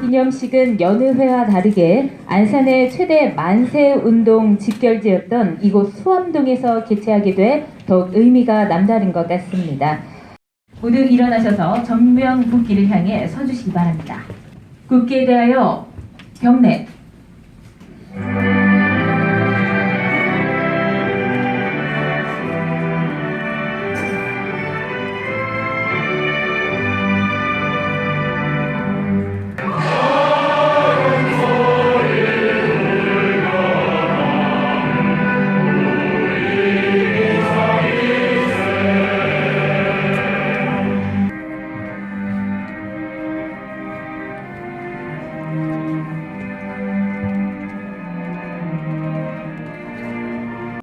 기념식은 여느 해와 다르게 안산의 최대 만세운동 집결지였던 이곳 수암동에서 개최하게 돼 더욱 의미가 남다른 것 같습니다. 모두 일어나셔서 정명 국기를 향해 서주시기 바랍니다. 국기에 대하여 경례.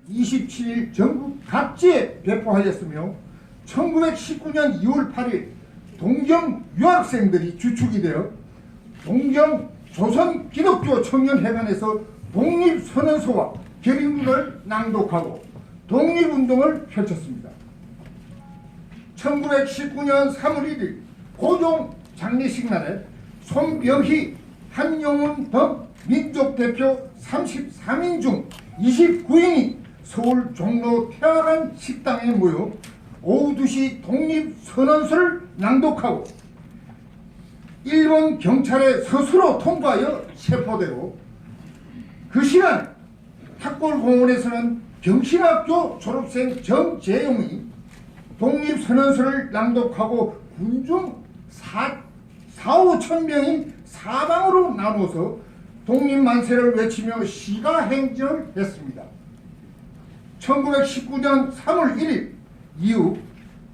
27일 전국 각지에 배포하였으며 1919년 2월 8일 동경 유학생들이 주축이 되어 동경 조선기독교 청년회관에서 독립선언서와 결의문을 낭독하고 독립운동을 펼쳤습니다. 1919년 3월 1일 고종 장례식 날에 손병희, 한용운 등 민족대표 33인 중 29인이 서울 종로 태화관 식당에 모여 오후 2시 독립선언서를 낭독하고 일본 경찰에 스스로 통과하여 체포되고, 그 시간 탁골공원에서는 경신학교 졸업생 정재용이 독립선언서를 낭독하고 군중 4~5천 명이 사방으로 나누어서 독립만세를 외치며 시가행진을 했습니다. 1919년 3월 1일 이후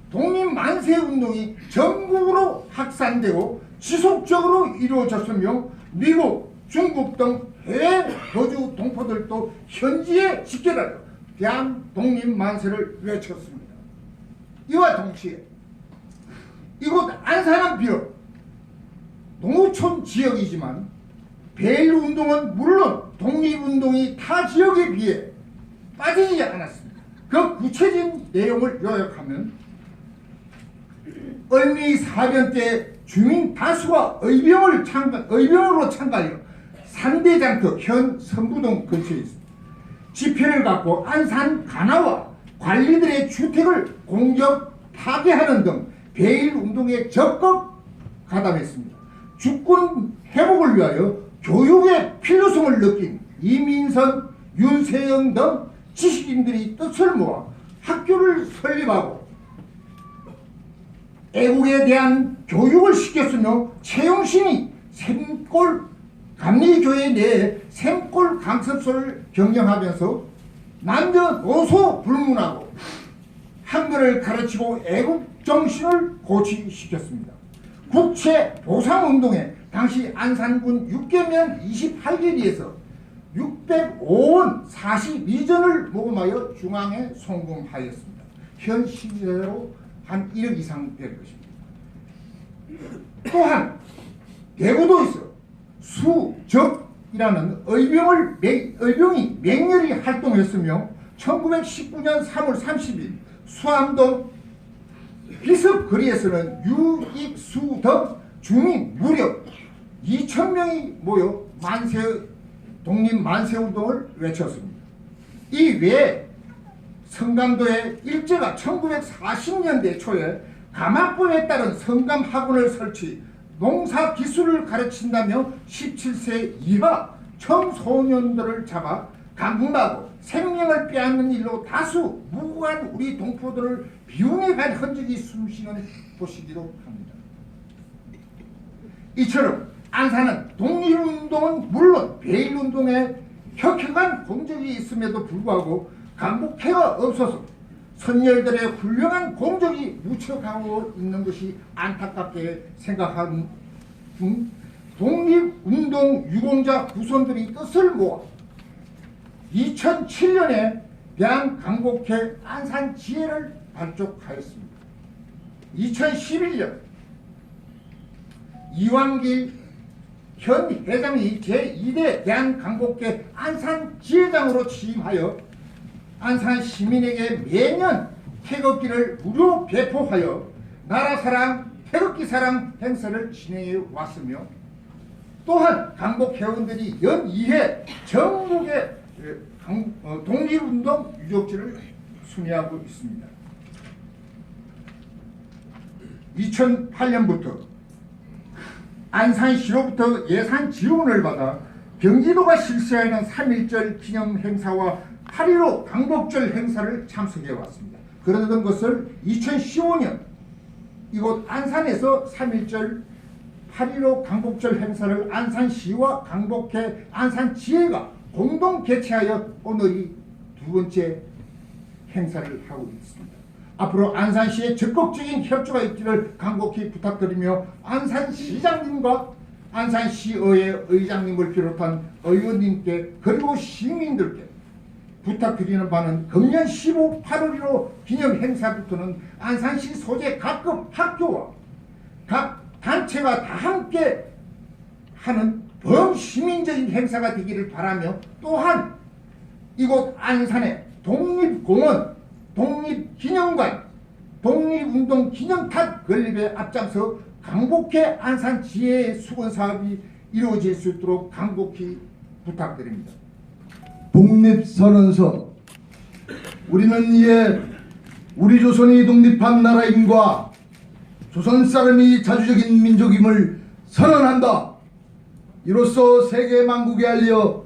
독립만세운동이 전국으로 확산되고 지속적으로 이루어졌으며 미국, 중국 등 해외 거주 동포들도 현지에 집결하여 대한독립만세를 외쳤습니다. 이와 동시에 이곳 안산은 비록 농어촌 지역이지만 베일운동은 물론 독립운동이 타 지역에 비해 빠지지 않았습니다. 그 구체적인 내용을 요약하면 을미 사변 때 주민 다수가 의병으로 참가하여 산대장터 현 선부동 근처에 있습니다. 지편을 갖고 안산 간화와 관리들의 주택을 공격 파괴하는 등 베일운동에 적극 가담했습니다. 주권 회복을 위하여 교육의 필요성을 느낀 이민선, 윤세영 등 지식인들이 뜻을 모아 학교를 설립하고 애국에 대한 교육을 시켰으며 채용신이 샘골 감리교회 내에 샘골 강습소를 경영하면서 남녀노소 불문하고 한글을 가르치고 애국정신을 고취시켰습니다. 국채 보상운동에 당시 안산군 육계면 28개리에서 605원 42전을 모금하여 중앙에 송금하였습니다. 현 시세로 한 1억 이상 될 것입니다. 또한 대구도에서 수적이라는 의병이 맹렬히 활동했으며 1919년 3월 30일 수암동 비습거리에서는 유익수 등 주민 무려 2,000명이 모여 독립만세운동을 외쳤습니다. 이 외에 성감도의 일제가 1940년대 초에 감학부에 따른 성감학원을 설치, 농사기술을 가르친다며 17세 이하 청소년들을 잡아 감금하고 생명을 빼앗는 일로 다수 무고한 우리 동포들을 비운에 간 흔적이 숨쉬는 곳이기도 합니다. 이처럼 안산은 독립운동은 물론 베일운동에 혁혁한 공적이 있음에도 불구하고 강복회가 없어서 선열들의 훌륭한 공적이 묻혀가고 있는 것이 안타깝게 생각한 독립운동 유공자 후손들이 뜻을 모아 2007년에 대한강복회 안산지혜를 발족하였습니다. 2011년 이완길 현 회장이 제2대 대한강복회 안산지회장으로 취임하여 안산 시민에게 매년 태극기를 무료 배포하여 나라사랑, 태극기사랑 행사를 진행해 왔으며 또한 강복 회원들이 연 2회 전국의 독립운동 유적지를 순회하고 있습니다. 2008년부터 안산시로부터 예산 지원을 받아 경기도가 실시하는 3.1절 기념 행사와 8.15 강복절 행사를 참석해 왔습니다. 그러던 것을 2015년 이곳 안산에서 3.1절 8.15 강복절 행사를 안산시와 강복회 안산지회가 공동 개최하여 오늘이 두 번째 행사를 하고 있습니다. 앞으로 안산시의 적극적인 협조가 있기를 간곡히 부탁드리며 안산시장님과 안산시의회 의장님을 비롯한 의원님께 그리고 시민들께 부탁드리는 바는 금년 15, 8월 1호 기념 행사부터는 안산시 소재 각급 학교와 각 단체가 다 함께 하는 범시민적인 행사가 되기를 바라며 또한 이곳 안산의 독립공원, 독립기념관, 독립운동기념탑 건립에 앞장서 강복회 안산지혜의 수건사업이 이루어질 수 있도록 강곡히 부탁드립니다. 독립선언서. 우리는 이에 우리 조선이 독립한 나라임과 조선 사람이 자주적인 민족임을 선언한다. 이로써 세계 만국에 알려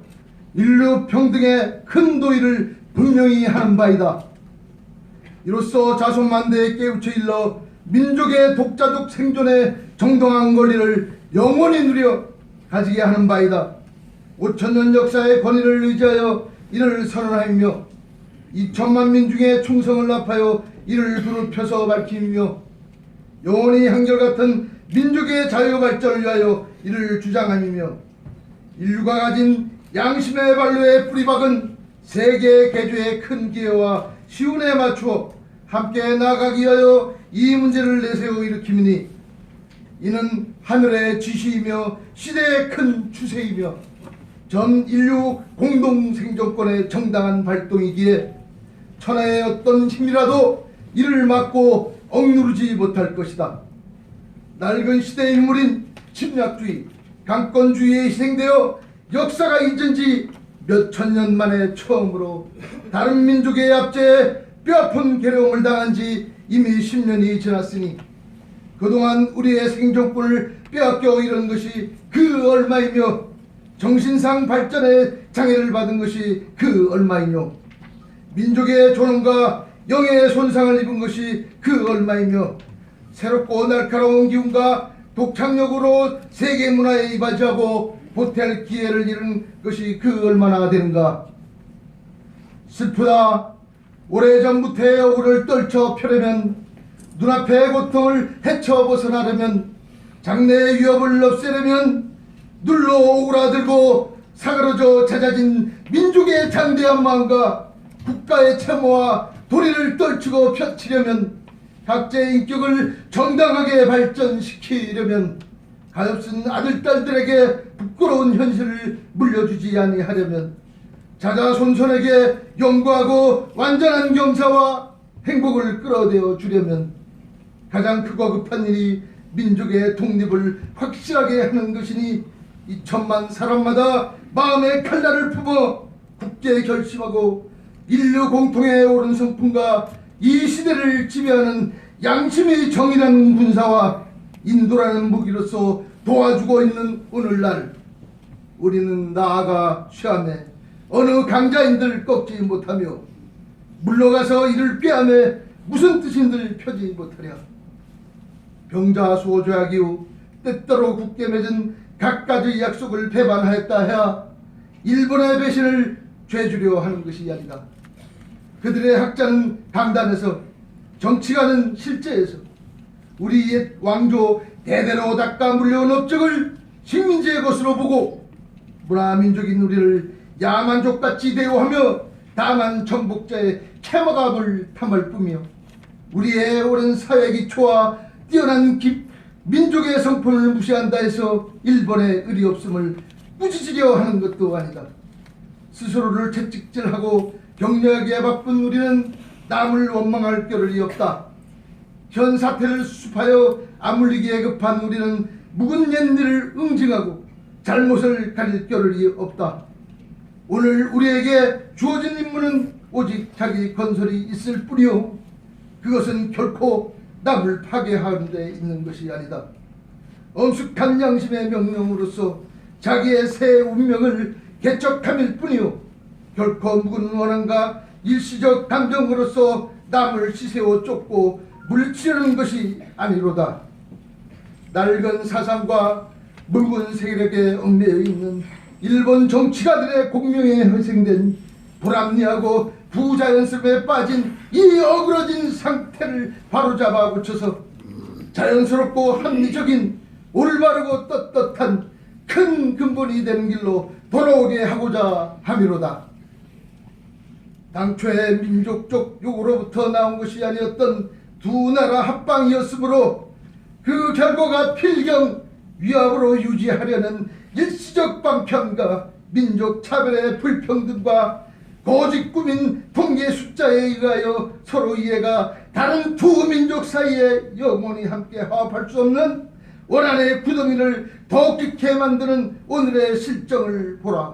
인류 평등의 큰 도의를 분명히 하는 바이다. 이로써 자손만대에 깨우쳐 일러 민족의 독자적 생존의 정당한 권리를 영원히 누려 가지게 하는 바이다. 5천년 역사의 권위를 의지하여 이를 선언하며 2천만 민중의 충성을 합하여 이를 불을 펴서 밝히며 영원히 한결같은 민족의 자유발전을 위하여 이를 주장하며 인류가 가진 양심의 발로에 뿌리박은 세계 개조의 큰 기회와 시운에 맞추어 함께 나아가기 위하여 이 문제를 내세워 일으키니 이는 하늘의 지시이며 시대의 큰 추세이며 전 인류 공동 생존권의 정당한 발동이기에 천하의 어떤 힘이라도 이를 막고 억누르지 못할 것이다. 낡은 시대의 인물인 침략주의, 강권주의에 희생되어 역사가 잊은 지 몇천 년 만에 처음으로 다른 민족의 압제에 뼈아픈 괴로움을 당한 지 이미 10년이 지났으니 그동안 우리의 생존권을 빼앗겨 잃은 것이 그 얼마이며 정신상 발전에 장애를 받은 것이 그 얼마이며 민족의 존엄과 영예의 손상을 입은 것이 그 얼마이며 새롭고 날카로운 기운과 독창력으로 세계 문화에 이바지하고 보탤 기회를 잃은 것이 그 얼마나 되는가. 슬프다. 오래전부터의 억울을 떨쳐 펴려면 눈앞의 고통을 헤쳐 벗어나려면 장래의 위협을 없애려면 눌러 오그라들고 사그러져 잦아진 민족의 장대한 마음과 국가의 채무와 도리를 떨치고 펼치려면 각자의 인격을 정당하게 발전시키려면 가엾은 아들, 딸들에게 부끄러운 현실을 물려주지 아니하려면 자자손손에게 영구하고 완전한 경사와 행복을 끌어내어 주려면 가장 크고 급한 일이 민족의 독립을 확실하게 하는 것이니 2천만 사람마다 마음의 칼날을 품어 굳게 결심하고 인류 공통의 옳은 성품과 이 시대를 지배하는 양심의 정의라는 군사와 인도라는 무기로서 도와주고 있는 오늘날 우리는 나아가 취함에 어느 강자인들 꺾지 못하며 물러가서 이를 꾀함에 무슨 뜻인들 펴지 못하랴. 병자수호조약 이후 때때로 굳게 맺은 각가지 약속을 배반하였다 해야 일본의 배신을 죄주려 하는 것이 아니다. 그들의 학자는 강단에서 정치가는 실제에서 우리 옛 왕조 대대로 닦아 물려온 업적을 식민지의 것으로 보고 문화민족인 우리를 야만족같이 대우하며 다만 정복자의 캐먹압을 탐할 뿐이며 우리의 오랜 사회 기초와 뛰어난 민족의 성품을 무시한다 해서 일본의 의리 없음을 꾸짖으려 하는 것도 아니다. 스스로를 채찍질하고 격려하기에 바쁜 우리는 남을 원망할 겨를이 없다. 현 사태를 수습하여 아물리기에 급한 우리는 묵은 옛일을 응징하고 잘못을 가릴 겨를이 없다. 오늘 우리에게 주어진 임무는 오직 자기 건설이 있을 뿐이요, 그것은 결코 남을 파괴하는 데 있는 것이 아니다. 엄숙한 양심의 명령으로서 자기의 새 운명을 개척함일 뿐이요, 결코 묵은 원한과 일시적 감정으로서 남을 시세워 쫓고 물리치려는 것이 아니로다. 낡은 사상과 묽은 세력에 얽매여 있는 일본 정치가들의 공명에 희생된 불합리하고 부자연스럽에 빠진 이 어그러진 상태를 바로잡아 고쳐서 자연스럽고 합리적인 올바르고 떳떳한 큰 근본이 되는 길로 돌아오게 하고자 함이로다. 당초에 민족적 요구로부터 나온 것이 아니었던 두 나라 합방이었으므로 그 결과가 필경 위압으로 유지하려는 일시적 방편과 민족 차별의 불평등과 고집 꾸민 통계 숫자에 의하여 서로 이해가 다른 두 민족 사이에 영원히 함께 화합할 수 없는 원한의 구덩이를 더 깊게 만드는 오늘의 실정을 보라.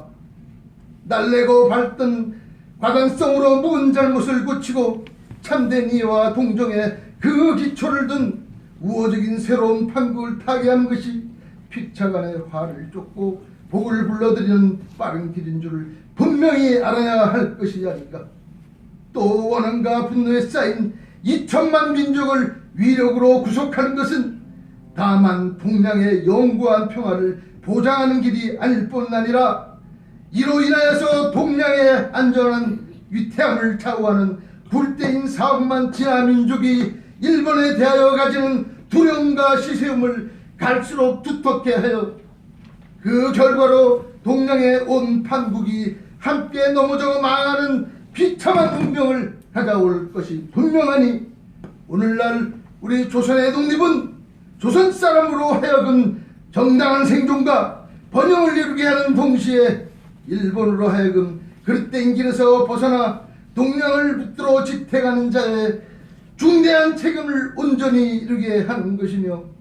날래고 밝던 과단성으로 묵은 잘못을 고치고 참된 이해와 동정의 그 기초를 둔 우호적인 새로운 판국을 타개하는 것이 피차간의 화를 쫓고 복을 불러들이는 빠른 길인 줄을 분명히 알아야 할 것이 아닌가. 또 원한과 분노에 쌓인 2천만 민족을 위력으로 구속하는 것은 다만 동양의 영구한 평화를 보장하는 길이 아닐 뿐 아니라 이로 인하여서 동양의 안전한 위태함을 좌우하는 굴대인 4억만 지하 민족이 일본에 대하여 가지는 두려움과 시세움을 갈수록 두텁게 하여 그 결과로 동양의 온 판국이 함께 넘어져 망하는 비참한 운명을 가져올 것이 분명하니, 오늘날 우리 조선의 독립은 조선 사람으로 하여금 정당한 생존과 번영을 이루게 하는 동시에 일본으로 하여금 그릇된 길에서 벗어나 동양을 붙들어 지탱하는 자의 중대한 책임을 온전히 이루게 하는 것이며,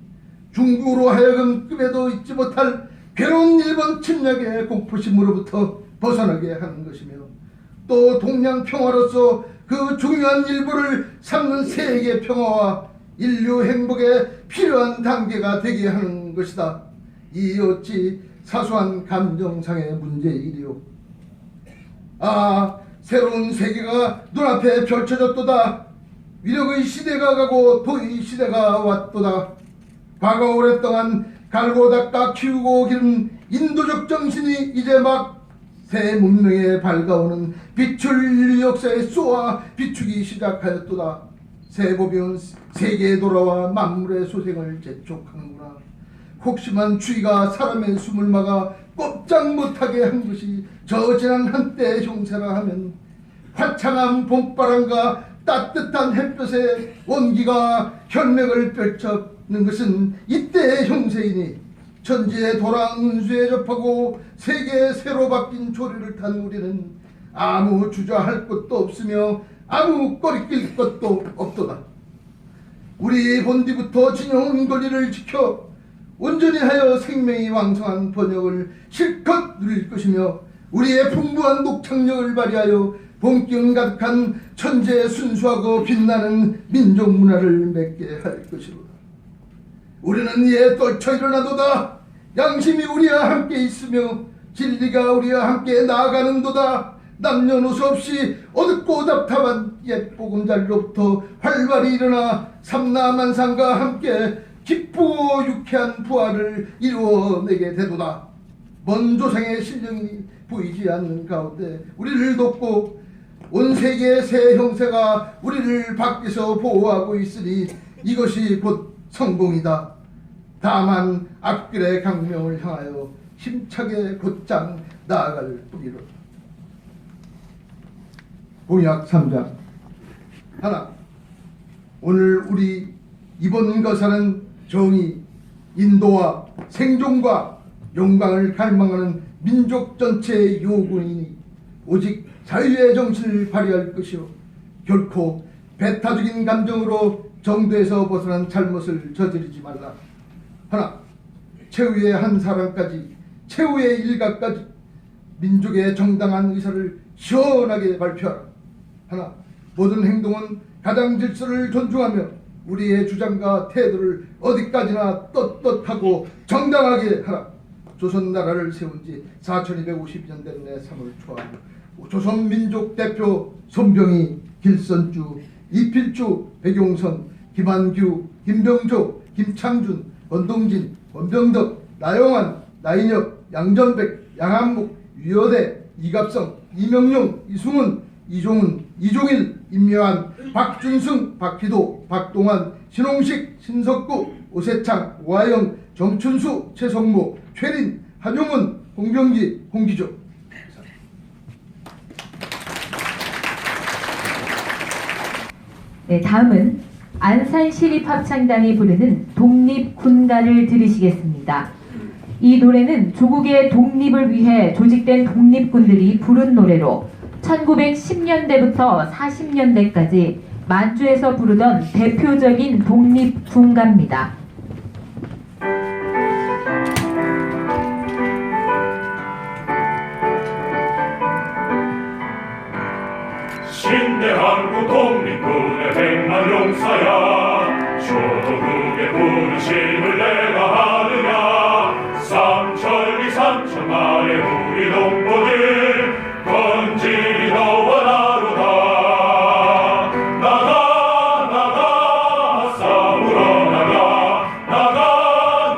중국으로 하여금 꿈에도 잊지 못할 괴로운 일본 침략의 공포심으로부터 벗어나게 하는 것이며, 또 동양 평화로서 그 중요한 일부를 삼는 세계 평화와 인류 행복에 필요한 단계가 되게 하는 것이다. 이 어찌 사소한 감정상의 문제이리요. 아, 새로운 세계가 눈앞에 펼쳐졌도다. 위력의 시대가 가고 도의 시대가 왔도다. 과거 오랫동안 갈고 닦아 키우고 기른 인도적 정신이 이제 막 새 문명에 밝아오는 빛을 인류 역사에 쏘아 비추기 시작하였도다. 새 법이 온 세계에 돌아와 만물의 소생을 재촉하는구나. 혹심한 추위가 사람의 숨을 막아 꼼짝 못하게 한 것이 저 지난 한때의 형세라 하면, 화창한 봄바람과 따뜻한 햇볕에 온기가 혈맥을 펼쳐는 것은 이때의 형세이니, 천지의 도랑 운수에 접하고 세계에 새로 바뀐 조류를 탄 우리는 아무 주저할 것도 없으며 아무 꺼리낄 것도 없도다. 우리 본디부터 진영한 권리를 지켜 온전히 하여 생명이 왕성한 번영을 실컷 누릴 것이며, 우리의 풍부한 녹창력을 발휘하여 본격 가득한 천재의 순수하고 빛나는 민족 문화를 맺게 할 것이로다. 우리는 이에 떨쳐 일어나도다. 양심이 우리와 함께 있으며 진리가 우리와 함께 나아가는도다. 남녀노소 없이 어둡고 답답한 옛 보금자리로부터 활발히 일어나 삼라만상과 함께 기쁘고 유쾌한 부활을 이루어내게 되도다. 먼 조상의 신령이 보이지 않는 가운데 우리를 돕고 온 세계의 새 형세가 우리를 밖에서 보호하고 있으니 이것이 곧 성공이다. 다만 앞길의 강명을 향하여 힘차게 곧장 나아갈 뿐이로다. 공약 3장 하나. 오늘 우리 이번 거사는 정의, 인도와 생존과 영광을 갈망하는 민족 전체의 요구이니 오직 자유의 정신을 발휘할 것이요, 결코 배타적인 감정으로 정도에서 벗어난 잘못을 저지르지 말라. 하나. 최후의 한 사람까지 최후의 일각까지 민족의 정당한 의사를 시원하게 발표하라. 하나, 모든 행동은 가장 질서를 존중하며 우리의 주장과 태도를 어디까지나 떳떳하고 정당하게 하라. 조선 나라를 세운 지 4250년 된 내 3월 초하루 조선 민족 대표 손병희, 길선주, 이필주, 백용선, 김한규, 김병조, 김창준, 권동진, 권병덕, 나영환, 나인혁, 양전백, 양한목, 유여대, 이갑성, 이명용, 이승훈, 이종훈, 이종일, 임여한, 박준승, 박희도, 박동환, 신홍식, 신석구, 오세창, 오하영, 정춘수, 최성모, 최린, 한용운, 홍병기, 홍기조. 네, 다음은 안산시립합창단이 부르는 독립군가를 들으시겠습니다. 이 노래는 조국의 독립을 위해 조직된 독립군들이 부른 노래로 1910년대부터 40년대까지 만주에서 부르던 대표적인 독립군가입니다. 신대한국 독립군의 백만 용사야, 조국의 부르심을 내가 하느냐. 삼천리 삼천마의 우리 동포들 건진이 너와 나로다. 나가 나가 싸우러 나가. 나가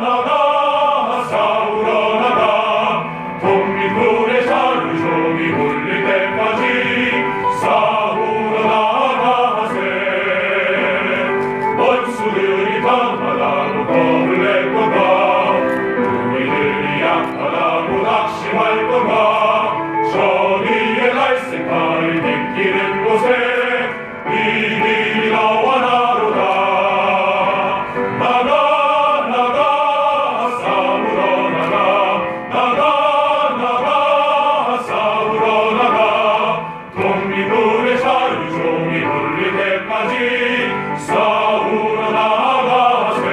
나가 싸우러 나가. 독립군의 자유종이 울릴 때까지 싸우러 나가세. 원수들이 강하다고 겁을 낼 건가. 우리들이 약하다고 낙심할 건가. 정의의 날색깔이 비키는 곳에 이 길이 너와 나로다. 나가 나가 싸우러 나가. 나가 나가 싸우러 나가. 독립군의 자유종이 울릴 때까지 싸우러 나가세.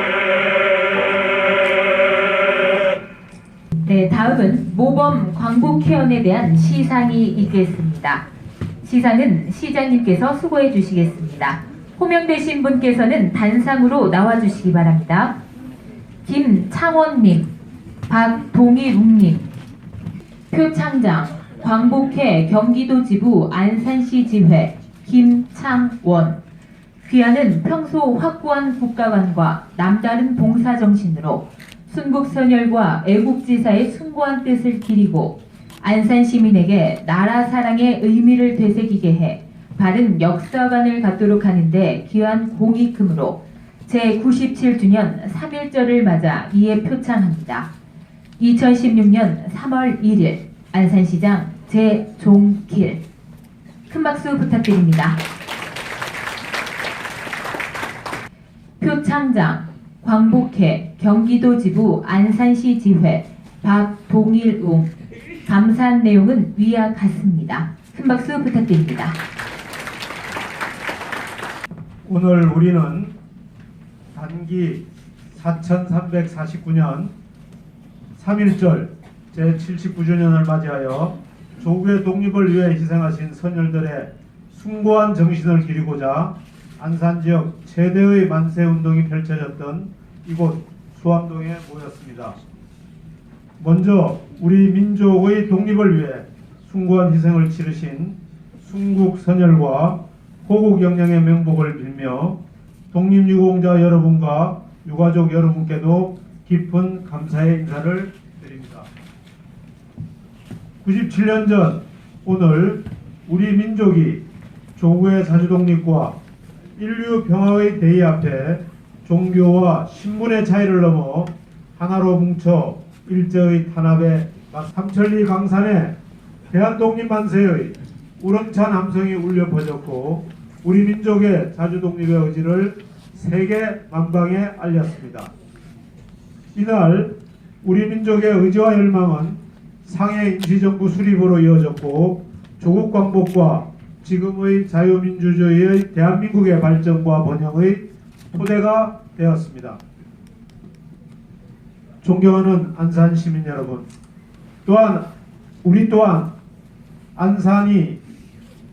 네, 다음은 모범 광복회원에 대한 시상이 있겠습니다. 시상은 시장님께서 수고해 주시겠습니다. 호명되신 분께서는 단상으로 나와주시기 바랍니다. 김창원님, 박동일웅님, 표창장, 광복회 경기도 지부 안산시 지회 김창원. 귀하는 평소 확고한 국가관과 남다른 봉사정신으로 순국선열과 애국지사의 숭고한 뜻을 기리고 안산 시민에게 나라 사랑의 의미를 되새기게 해 바른 역사관을 갖도록 하는데 귀한 공익금으로 제97주년 3.1절을 맞아 이에 표창합니다. 2016년 3월 1일 안산시장 제종길. 큰 박수 부탁드립니다. 표창장 광복회 경기도 지부 안산시 지회 박동일웅. 감사한 내용은 위와 같습니다. 큰 박수 부탁드립니다. 오늘 우리는 단기 4349년 3.1절 제79주년을 맞이하여 조국의 독립을 위해 희생하신 선열들의 숭고한 정신을 기리고자 안산지역 최대의 만세운동이 펼쳐졌던 이곳 수암동에 모였습니다. 먼저 우리 민족의 독립을 위해 숭고한 희생을 치르신 순국선열과 호국영령의 명복을 빌며 독립유공자 여러분과 유가족 여러분께도 깊은 감사의 인사를 드립니다. 97년 전 오늘 우리 민족이 조국의 자주독립과 인류 평화의 대의 앞에 종교와 신분의 차이를 넘어 하나로 뭉쳐 일제의 탄압에 삼천리 강산에 대한독립만세의 우렁찬 함성이 울려 퍼졌고 우리 민족의 자주독립의 의지를 세계 만방에 알렸습니다. 이날 우리 민족의 의지와 열망은 상해 임시정부 수립으로 이어졌고 조국 광복과 지금의 자유민주주의의 대한민국의 발전과 번영의 토대가 되었습니다. 존경하는 안산 시민 여러분, 우리 또한 안산이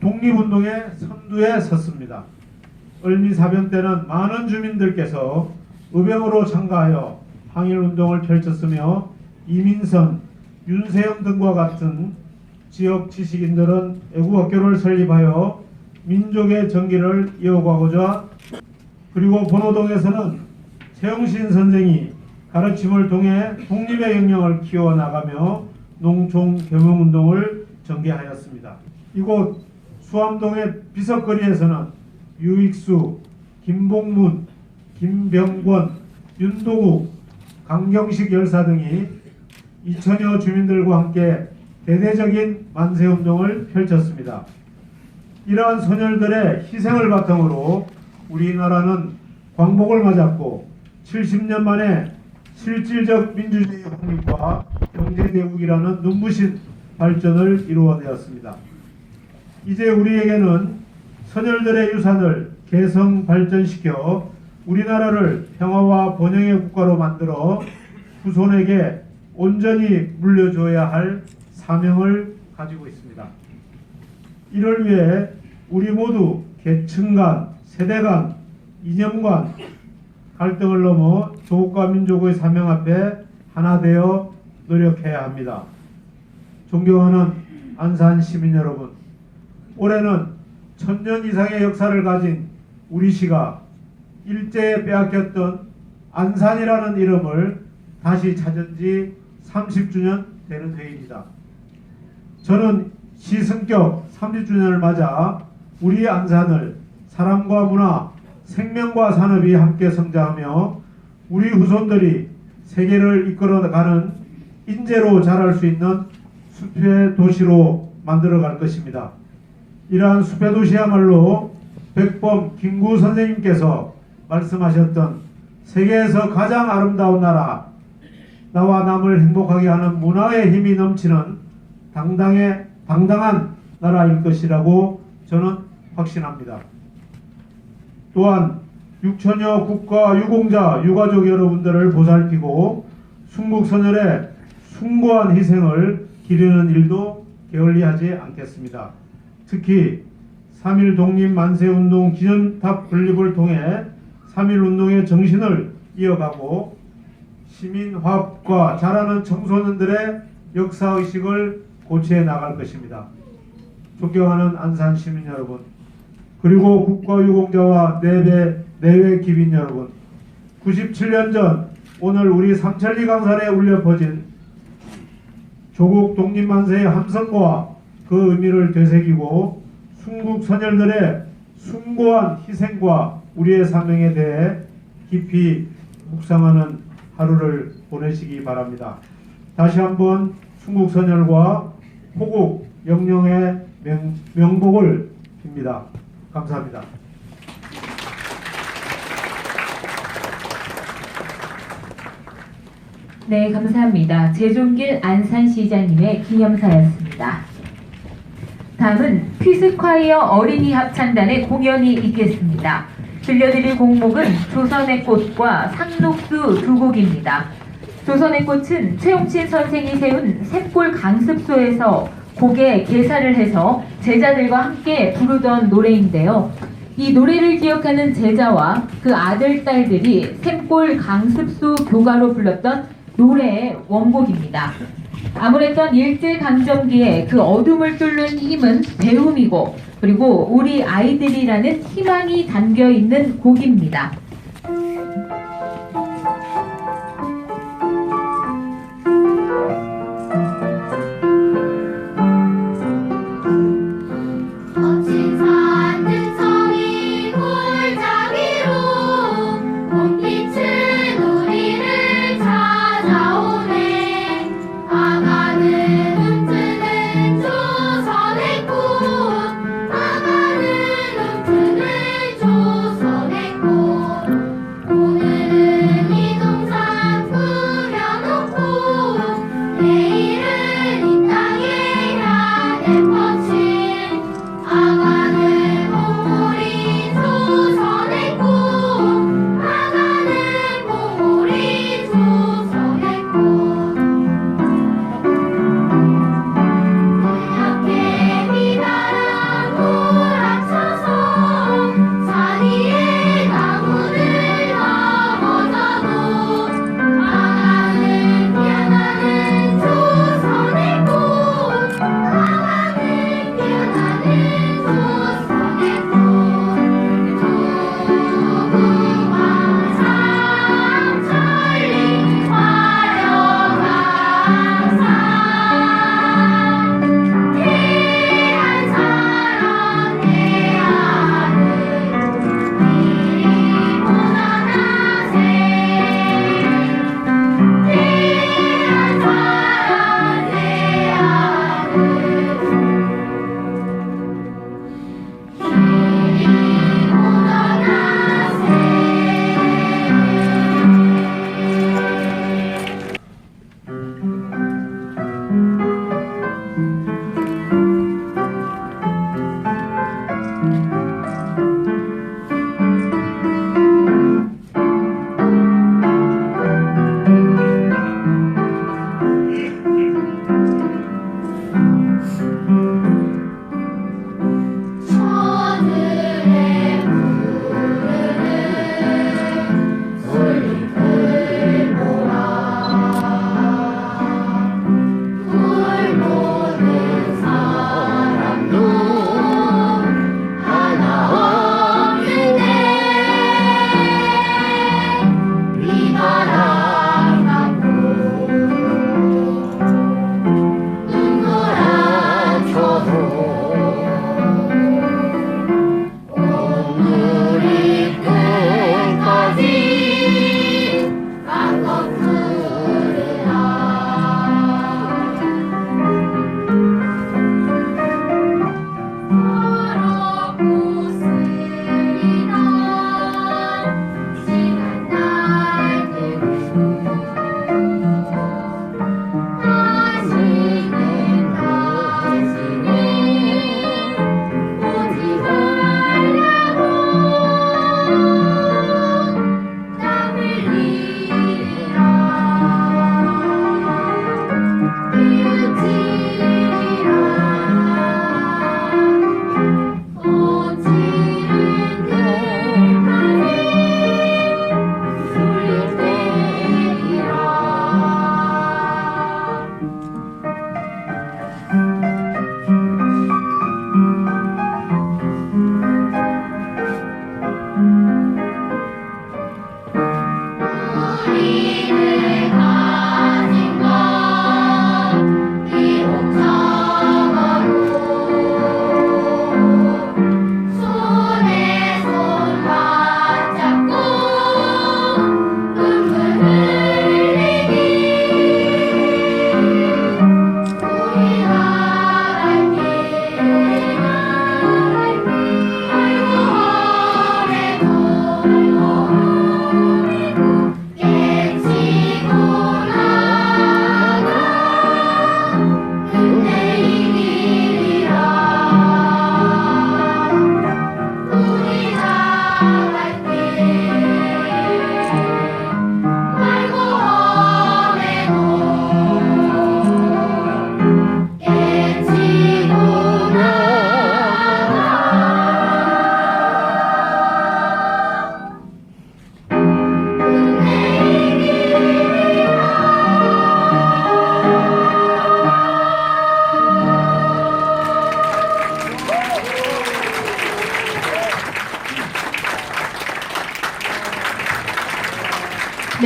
독립운동의 선두에 섰습니다. 을미사변 때는 많은 주민들께서 의병으로 참가하여 항일운동을 펼쳤으며 이민선, 윤세영 등과 같은 지역 지식인들은 애국학교를 설립하여 민족의 정기를 이어가고자, 그리고 번호동에서는 최영신 선생이 가르침을 통해 독립의 영령을 키워나가며 농촌 계몽운동을 전개하였습니다. 이곳 수암동의 비석거리에서는 유익수, 김봉문, 김병권, 윤도국, 강경식 열사 등이 2천여 주민들과 함께 대대적인 만세운동을 펼쳤습니다. 이러한 소녀들의 희생을 바탕으로 우리나라는 광복을 맞았고 70년 만에 실질적 민주주의 확립과 경제대국이라는 눈부신 발전을 이루어내었습니다. 이제 우리에게는 선열들의 유산을 개성 발전시켜 우리나라를 평화와 번영의 국가로 만들어 후손에게 온전히 물려줘야 할 사명을 가지고 있습니다. 이를 위해 우리 모두 계층 간, 세대 간, 이념 간 갈등을 넘어 조국과 민족의 사명 앞에 하나 되어 노력해야 합니다. 존경하는 안산 시민 여러분, 올해는 1000년 이상의 역사를 가진 우리 시가 일제에 빼앗겼던 안산이라는 이름을 다시 찾은 지 30주년 되는 해입니다. 저는 시 승격 30주년을 맞아 우리 안산을 사람과 문화, 생명과 산업이 함께 성장하며 우리 후손들이 세계를 이끌어가는 인재로 자랄 수 있는 숲의 도시로 만들어갈 것입니다. 이러한 숲의 도시야말로 백범 김구 선생님께서 말씀하셨던 세계에서 가장 아름다운 나라, 나와 남을 행복하게 하는 문화의 힘이 넘치는 당당한 나라일 것이라고 저는 확신합니다. 또한 6천여 국가 유공자, 유가족 여러분들을 보살피고 순국선열의 숭고한 희생을 기리는 일도 게을리하지 않겠습니다. 특히 3.1 독립 만세운동 기념탑 건립을 통해 3.1운동의 정신을 이어가고 시민화합과 자라는 청소년들의 역사의식을 고취해 나갈 것입니다. 존경하는 안산 시민 여러분, 그리고 국가유공자와 내외 기빈 여러분, 97년 전 오늘 우리 삼천리 강산에 울려 퍼진 조국 독립만세의 함성과 그 의미를 되새기고 순국 선열들의 숭고한 희생과 우리의 사명에 대해 깊이 묵상하는 하루를 보내시기 바랍니다. 다시 한번 순국 선열과 호국 영령의 명복을 빕니다. 감사합니다. 네, 감사합니다. 재종길 안산시장님의 기념사였습니다. 다음은 퀴즈콰이어 어린이 합창단의 공연이 있겠습니다. 들려드릴 곡목은 조선의 꽃과 상록수 두 곡입니다. 조선의 꽃은 최용친 선생이 세운 샘골 강습소에서 곡에 개사를 해서 제자들과 함께 부르던 노래인데요. 이 노래를 기억하는 제자와 그 아들, 딸들이 샘골 강습소 교가로 불렀던 노래의 원곡입니다. 아무랬던 일제강점기에 그 어둠을 뚫는 힘은 배움이고, 그리고 우리 아이들이라는 희망이 담겨있는 곡입니다. 거친 산 등성이 골짜기로 봄빛은 우리를 찾아오네. 아가는 움트는 조선의 꽃, 아가는 움트는 조선의 꽃.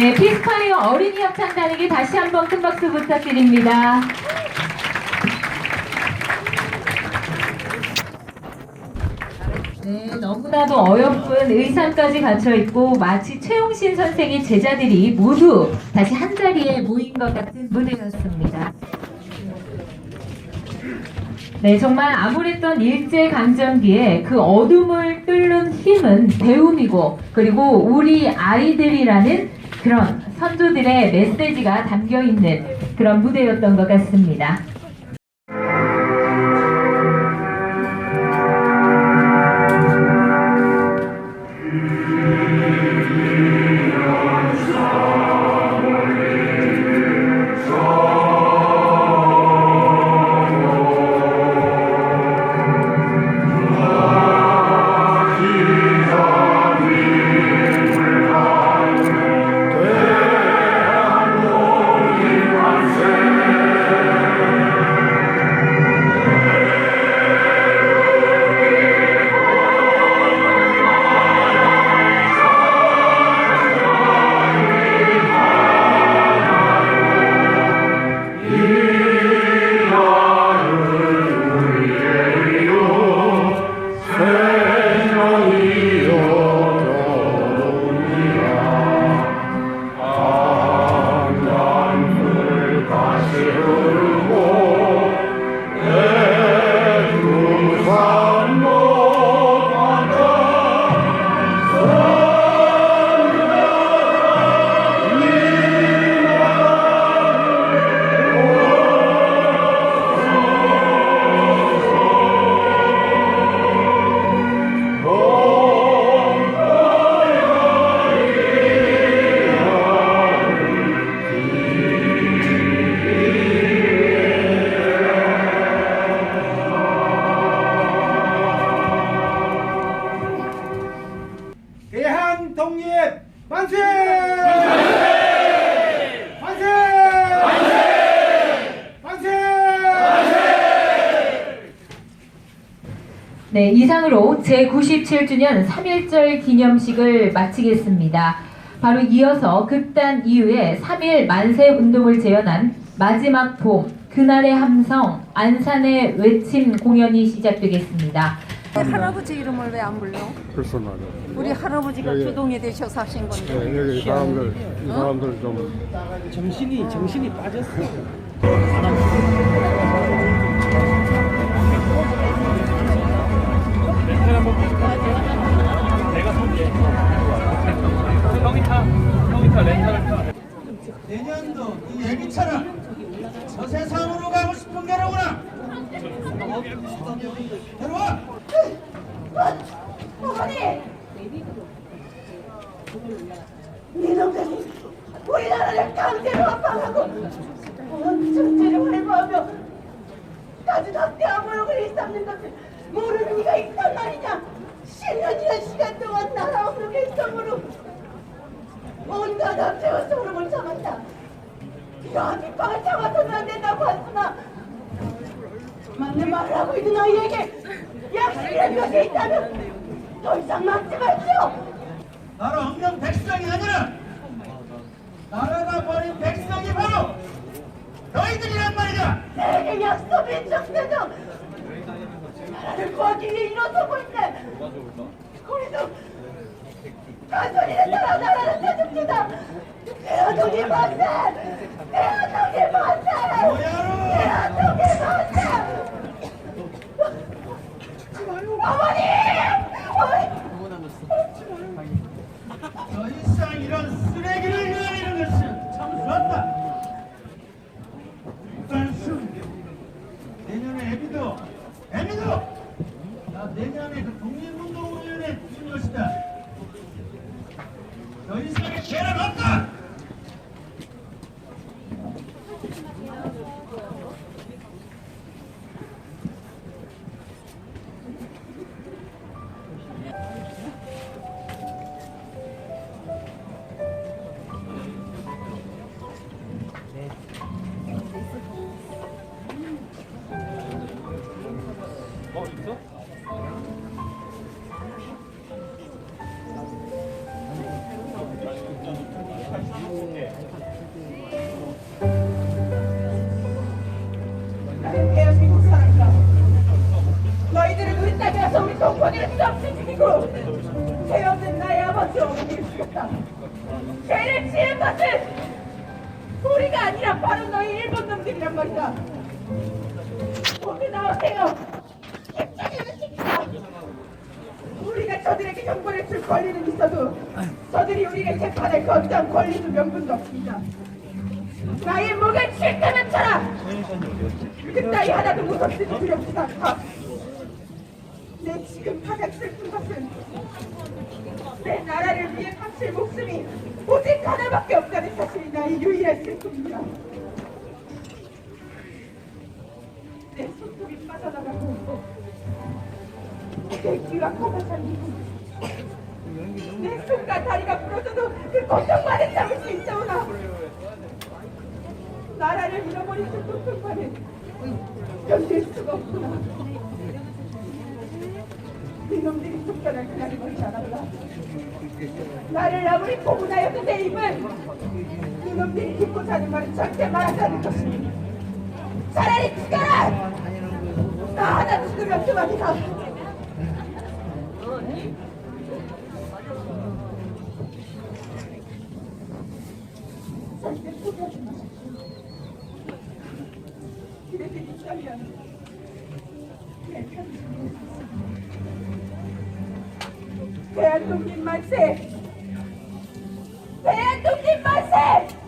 네, 피스파이어 어린이 합창단에게 다시 한번 큰 박수 부탁드립니다. 네, 너무나도 어여쁜 의상까지 갖춰있고 마치 최용신 선생의 제자들이 모두 다시 한자리에 모인 것 같은 무대였습니다. 네, 정말 암울했던 일제강점기에 그 어둠을 뚫는 힘은 배움이고, 그리고 우리 아이들이라는 그런 선조들의 메시지가 담겨있는 그런 무대였던 것 같습니다. 대한 독립 만세! 만세! 만세! 네, 이상으로 제97주년 3.1절 기념식을 마치겠습니다. 바로 이어서 극단 이후에 3.1 만세 운동을 재현한 마지막 봄, 그날의 함성, 안산의 외침 공연이 시작되겠습니다. 할아버지 이름을 왜 안 불러? 글쎄 말이야. 우리 할아버지가 여기- 주동이 되셔서 하신 건데. 네, 여기 이 사람들 좀 정신이 빠졌어. 내년도 이 애기처럼 저 세상으로 가고 싶은 게로구나. 들어와. 어머니! 이놈들이 우리나라를 강제로 압박하고 온 정치를 회부하며 가진 학대와 모욕을 일삼는 것을 모르는 이가 있단 말이냐? 10년이나 시간 동안 나라 없는 일성으로 온갖 압제와 소름을 참았다. 이러한 핍박을 참아서는 안 된다고 하지만 맞는 말을 하고 있는 너희에게 약속이라는 것이 있다면 더 이상 막지 마시오. 나라 없는 백성이 아니라 나라가 버린 백성이 바로 너희들이란 말이다. 내게 약속 민족대도 나라를 구하기 위해 일어서고 있네. 우리도 간절히는 따라 나라를 되줍시다. 대한독립 만세! 대한독립 만세! 대한독립 만세! 어머니! 어머니! 더 이상 이런 쓰레기를 내리는 것은 참수한다. 단순 내년에 애비도 나 내년에 그 독립운동으로 인해 죽은 것이다. 더 이상의 죄는 없다. 나는 대한민국 사람이다. 너희들은 우리 땅에 와서 우리 동포들을 썩지 죽이고 죄 없는 나의 아버지 어머니를 죽였다. 죄를 지은 것은 우리가 아니라 바로 너희 일본 놈들이란 말이다. 모두 나오세요. 입장에는 시키자. 우리가 저들에게 형벌을 줄 권리는 있어도 저들이 우리가 재판할 그 어떠한 권리도 명분도 없습니다. 나의 목을 칠까면 쳐라. 그따위 하나도 무섭지 두렵지 않다. 내 지금 가장 슬픈 것은 내 나라를 위해 바칠 목숨이 오직 하나밖에 없다는 사실이 나의 유일한 슬픔이다. 내 손톱이 빠져나가고 내 귀가 커져가고 내 손과 다리가 부러져도 그 고통만은 참을 수 있다오나 나라를 잃어버린 그 고통만은 견딜 수가 없구나. 이놈들이 쫓겨날 그날이 멀지 않았다. 나를 아무리 고문하여도 내 입은 이놈들이 듣고 사는 말은 절대 말하지 않을 것이니 차라리 죽여라! 나 하나 죽으면 그만이다. 절대 포기하지 마십시오. 이렇게 있다면 내 편지 대한독립 만세! 대한독립 만세!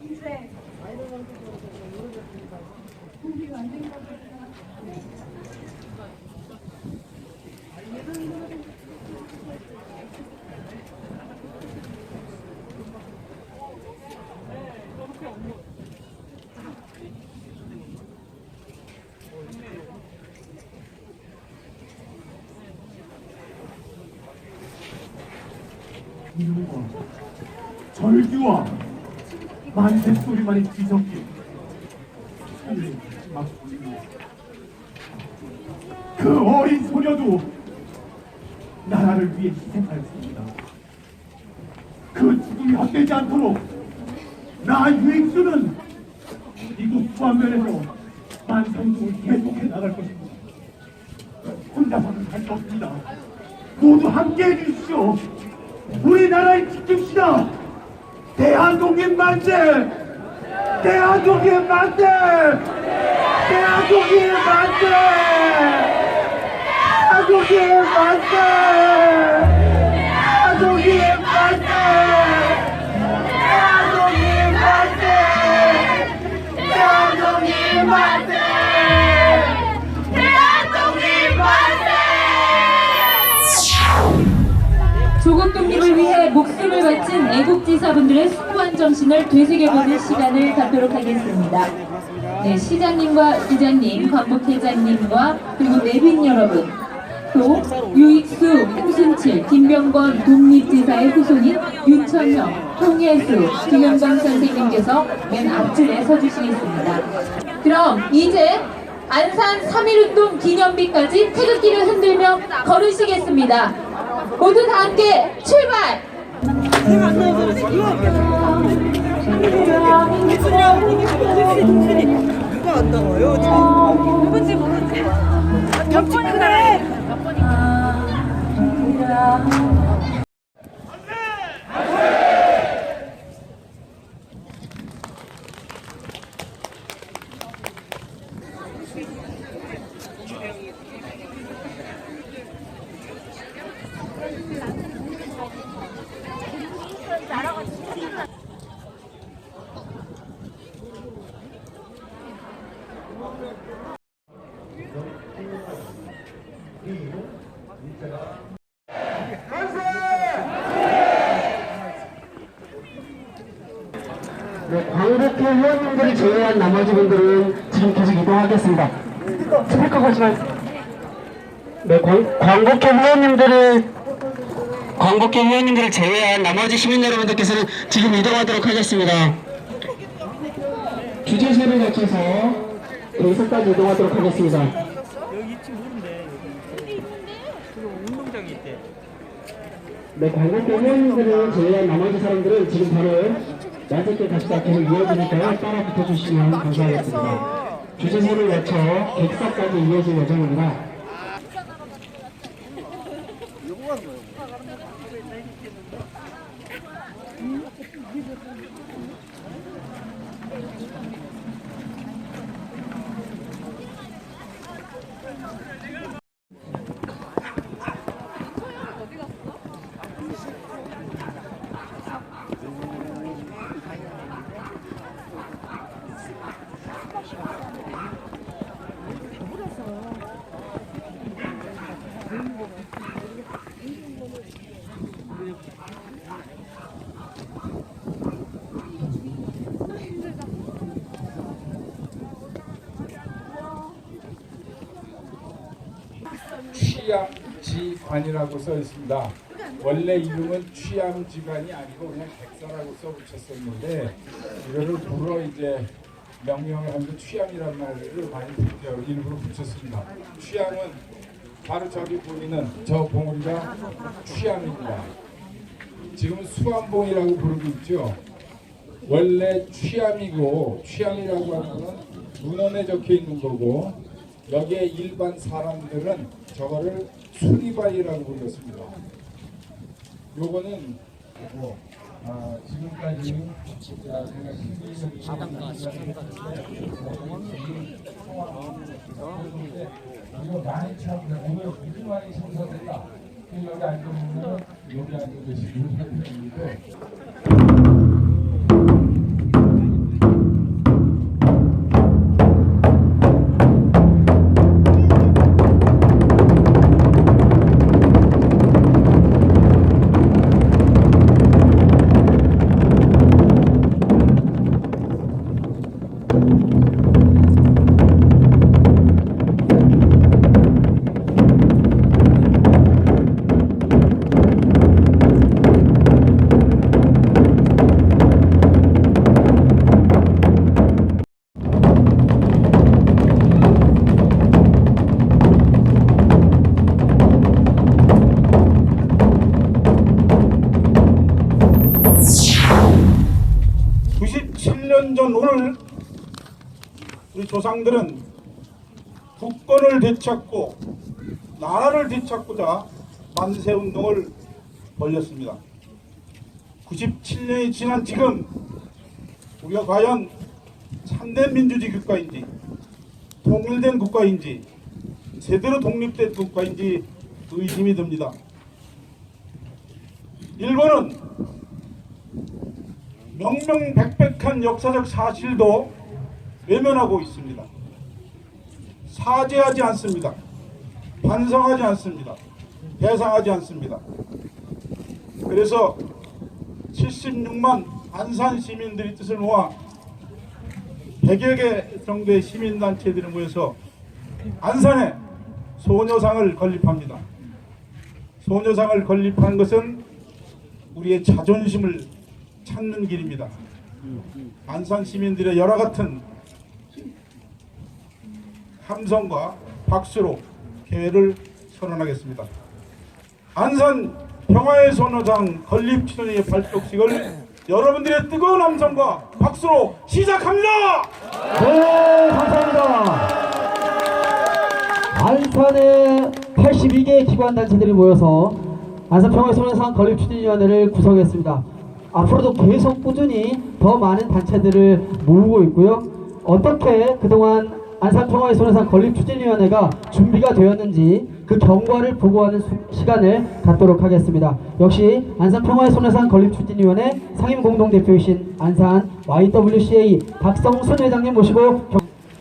이제 우리가 안 된 거구나. 이놈과 절규와 만세 소리만이 뒤섞인 그 어린 소녀도 나라를 위해 희생하였습니다. 그 죽음이 헛되지 않도록 나 유익수는 이곳 부안면에서 만세운동을 계속해 나갈 것입니다. 혼자서는 할 수 없습니다. 모두 함께해 주십시오. 우리나라를 지킵시다. 대한독립 만세! 대한독립 만세! 대한독립 만세! 대한독립 만세! 대한독립 만세! 대한독립 만세! 대한독립 만세! 대한독립 만세! 조국 독립을 위해 목숨을 바친 애국지사분들의 숭고한 정신을 되새겨보는 시간을 갖도록 하겠습니다. 네, 시장님과 이장님, 광복회장님과 그리고 내빈 여러분, 또 유익수, 홍순칠, 김병건 독립지사의 후손인 윤천형, 홍예수, 김영광 선생님께서 맨 앞줄에 서주시겠습니다. 그럼 이제 안산 3.1운동 기념비까지 태극기를 흔들며 걸으시겠습니다. 모두 다 함께 출발! 누가 왔다고요? 누군지 모르지. 몇 번이네. 광복회 회원님들을 제외한 나머지 분들은 지금 계속 이동하겠습니다. 스피커 걸지 말고. 네, 광복회 회원님들을 제외한 나머지 시민 여러분들께서는 지금 이동하도록 하겠습니다. 주제소를 거쳐서 여기서까지 이동하도록 하겠습니다. 여기 있지 모른대. 그리고 운동장이 있대. 네, 광복회 회원님들을 제외한 나머지 사람들은 지금 바로 야적길 갑시다 계속 이어지니까요. 따라 붙어주시면 감사하겠습니다. 주제소를 거쳐 객사까지 이어질 예정입니다. 취암지관이라고 써 있습니다. 원래 이름은 취암지관이 아니고 그냥 객사라고 써 붙였었는데 이거를 불어 이제 명명을 하면서 취암이라는 말을 많이 일부러 붙였습니다. 취암은 바로 저기 보이는 저 봉우리가 취암입니다. 지금은 수암봉이라고 부르고 있죠. 원래 취암이고 취암이라고 하는 건 문헌에 적혀 있는 거고 여기에 일반 사람들은 저거를 수리바위라고 불렀습니다. 요거는 지금까지 제가 이거 많이 참 오늘 무슨 말이 성사됐다. 여기 앉으면 여기 앉아 계시고 있는데. 전 오늘 우리 조상들은 국권을 되찾고 나라를 되찾고자 만세운동을 벌였습니다. 97년이 지난 지금 우리가 과연 참된 민주주의 국가인지 통일된 국가인지 제대로 독립된 국가인지 의심이 듭니다. 일본은 명명백백한 역사적 사실도 외면하고 있습니다. 사죄하지 않습니다. 반성하지 않습니다. 배상하지 않습니다. 그래서 76만 안산 시민들이 뜻을 모아 100여 개 정도의 시민단체들이 모여서 안산에 소녀상을 건립합니다. 소녀상을 건립한 것은 우리의 자존심을 찾는 길입니다. 안산 시민들의 여러 같은 함성과 박수로 개회를 선언하겠습니다. 안산 평화의 소녀상 건립 기념의 발족식을 여러분들의 뜨거운 함성과 박수로 시작합니다. 네, 감사합니다. 안산에 82개 기관단체들이 모여서 안산 평화의 소녀상 건립 추진위원회를 구성했습니다. 앞으로도 계속 꾸준히 더 많은 단체들을 모으고 있고요. 어떻게 그동안 안산평화의 소녀상 건립추진위원회가 준비가 되었는지 그 경과를 보고하는 시간을 갖도록 하겠습니다. 역시 안산평화의 소녀상 건립추진위원회 상임공동대표이신 안산 YWCA 박성순 회장님 모시고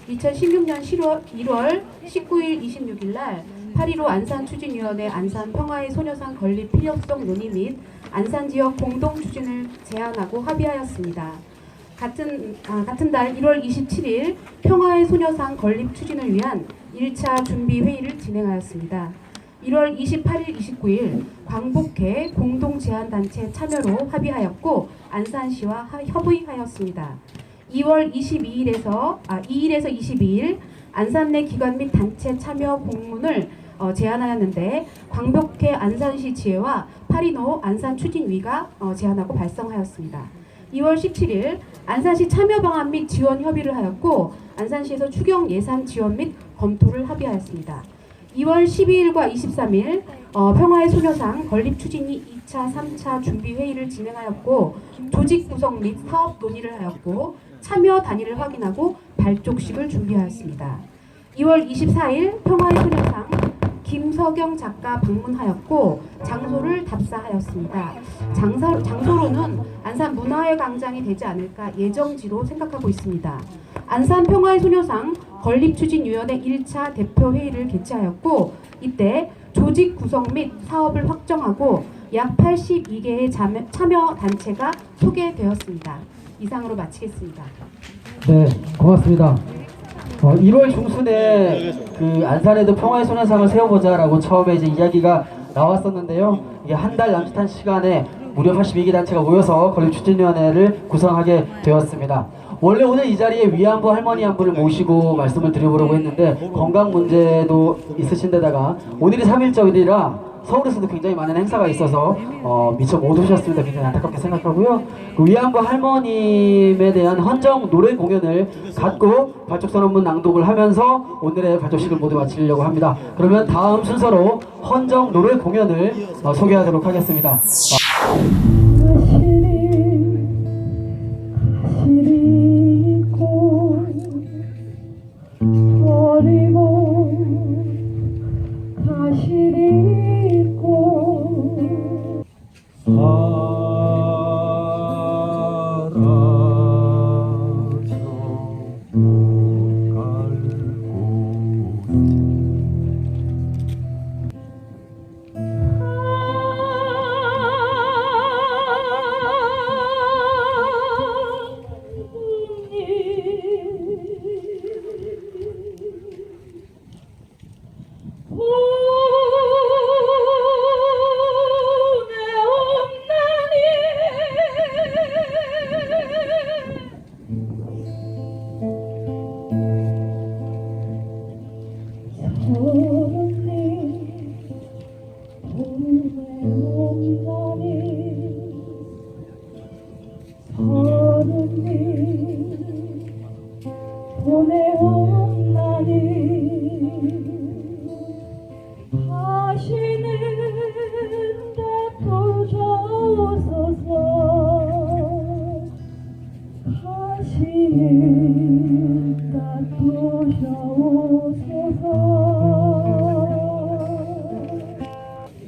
2016년 1월 19일 26일 날 8.15 안산추진위원회 안산평화의 소녀상 건립 필요성 논의 및 안산지역 공동추진을 제안하고 합의하였습니다. 같은 달 1월 27일 평화의 소녀상 건립 추진을 위한 1차 준비 회의를 진행하였습니다. 1월 28일, 29일 광복회 공동제안단체 참여로 합의하였고 안산시와 협의하였습니다. 2월 2일에서 22일 안산 내 기관 및 단체 참여 공문을 제안하였는데 광복회 안산시 지회와 파리노 안산 추진위가 제안하고 발송하였습니다. 2월 17일 안산시 참여 방안 및 지원 협의를 하였고 안산시에서 추경 예산 지원 및 검토를 합의하였습니다. 2월 12일과 23일 평화의 소녀상 건립 추진이 2차, 3차 준비 회의를 진행하였고 조직 구성 및 사업 논의를 하였고 참여 단위를 확인하고 발족식을 준비하였습니다. 2월 24일 평화의 소녀상 김석영 작가 방문하였고 장소를 답사하였습니다. 장소로는 안산 문화의 광장이 되지 않을까 예정지로 생각하고 있습니다. 안산 평화의 소녀상 건립추진위원회 1차 대표회의를 개최하였고 이때 조직 구성 및 사업을 확정하고 약 82개의 참여 단체가 소개되었습니다. 이상으로 마치겠습니다. 네, 고맙습니다. 1월 중순에 그 안산에도 평화의 소녀상을 세워보자라고 처음에 이제 이야기가 나왔었는데요. 이게 한 달 남짓한 시간에 무려 82개 단체가 모여서 건립추진위원회를 구성하게 되었습니다. 원래 오늘 이 자리에 위안부 할머니 한 분을 모시고 말씀을 드려보려고 했는데 건강 문제도 있으신 데다가 오늘이 3일절이라 서울에서도 굉장히 많은 행사가 있어서 미처 못 오셨습니다. 굉장히 안타깝게 생각하고요. 그 위안부 할머님에 대한 헌정 노래 공연을 갖고 발족선언문 낭독을 하면서 오늘의 발족식을 모두 마치려고 합니다. 그러면 다음 순서로 헌정 노래 공연을 소개하도록 하겠습니다.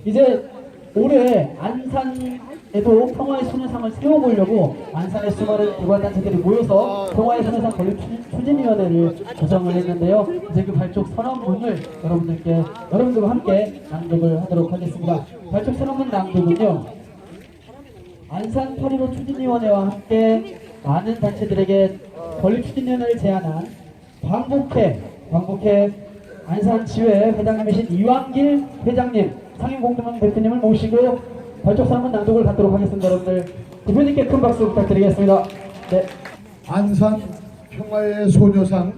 이제 올해 안산에도 평화의 소녀상을 세워보려고 안산의 수많은 기관단체들이 모여서 평화의 소녀상 건립 추진위원회를 구성을 했는데요. 이제 그 발족 선언문을 여러분들과 함께 낭독을 하도록 하겠습니다. 발족 선언문 낭독은요, 안산 8.15 추진위원회와 함께 많은 단체들에게 건립 추진위원회를 제안한 광복회 안산지회 회장님이신 이완길 회장님, 상임공동명 대표님을 모시고 발족선언문 낭독을 갖도록 하겠습니다. 여러분들 대표님께 큰 박수 부탁드리겠습니다. 네. 안산 평화의 소녀상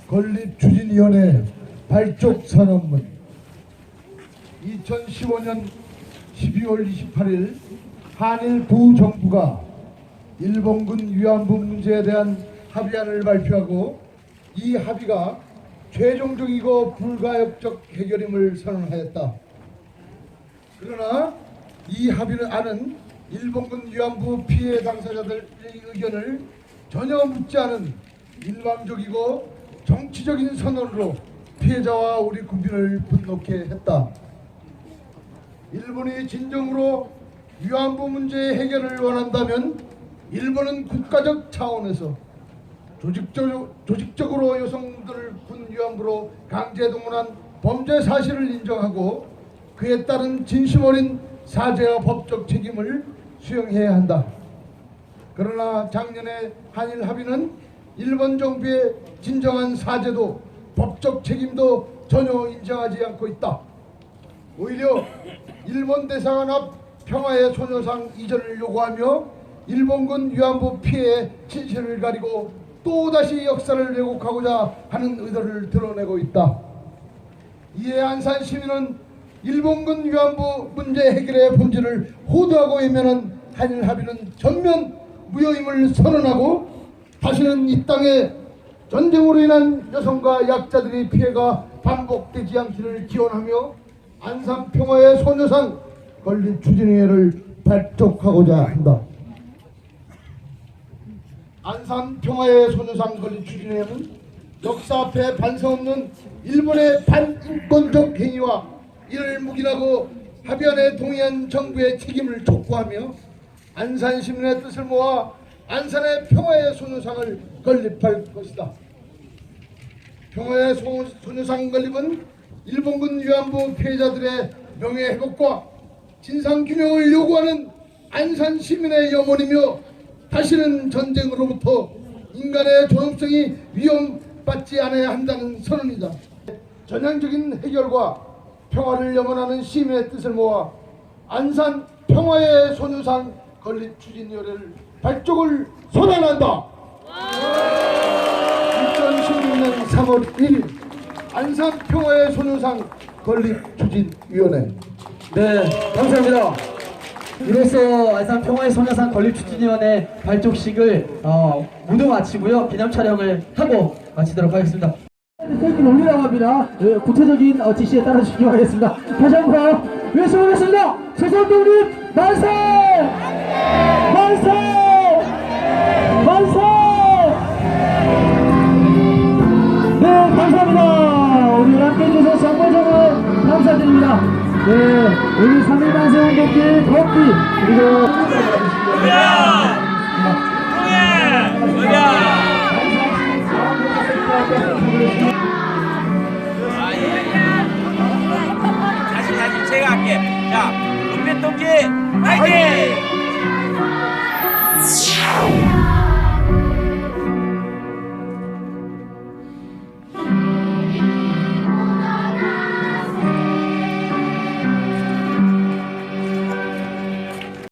건립추진위원회 발족선언문 2015년 12월 28일 한일 두 정부가 일본군 위안부 문제에 대한 합의안을 발표하고 이 합의가 최종적이고 불가역적 해결임을 선언하였다. 그러나 이 합의안은 일본군 위안부 피해 당사자들의 의견을 전혀 묻지 않은 일방적이고 정치적인 선언으로 피해자와 우리 국민을 분노케 했다. 일본이 진정으로 위안부 문제의 해결을 원한다면 일본은 국가적 차원에서 조직적으로 여성들을 군 위안부로 강제 동원한 범죄 사실을 인정하고 그에 따른 진심 어린 사죄와 법적 책임을 수용해야 한다. 그러나 작년에 한일 합의는 일본 정부의 진정한 사죄도 법적 책임도 전혀 인정하지 않고 있다. 오히려 일본 대사관 앞 평화의 소녀상 이전을 요구하며 일본군 위안부 피해의 진실을 가리고 또다시 역사를 왜곡하고자 하는 의도를 드러내고 있다. 이에 안산 시민은 일본군 위안부 문제 해결의 본질을 호도하고 외면한 한일 합의는 전면 무효임을 선언하고 다시는 이 땅에 전쟁으로 인한 여성과 약자들의 피해가 반복되지 않기를 기원하며 안산 평화의 소녀상 건립 추진위원회를 발족하고자 한다. 안산 평화의 소녀상 건립 추진위원회는 역사 앞에 반성 없는 일본의 반인권적 행위와 이를 묵인하고 합의안에 동의한 정부의 책임을 촉구하며 안산 시민의 뜻을 모아 안산의 평화의 소녀상을 건립할 것이다. 평화의 소녀상 건립은 일본군 위안부 피해자들의 명예회복과 진상규명을 요구하는 안산 시민의 염원이며 다시는 전쟁으로부터 인간의 존엄성이 위협받지 않아야 한다는 선언이다. 전향적인 해결과 평화를 염원하는 시민의 뜻을 모아 안산 평화의 소녀상 건립 추진위원회를 발족을 선언한다. 2016년 3월 1일 안산 평화의 소녀상 건립 추진위원회. 네, 감사합니다. 이로써 안산 평화의 소녀상 건립 추진위원회 발족식을 모두 마치고요. 기념 촬영을 하고 마치도록 하겠습니다. 땡기를 올리라고 합니다. 구체적인 지시에 따라주시기 바라겠습니다. 다시 한번 외쳐보겠습니다. 조선독립 만세! 만세! 만세! 네, 감사합니다. 오늘 함께 해주셔서 정말 감사드립니다. 네, 우리 3.1 만세 운동길 걷기 그리고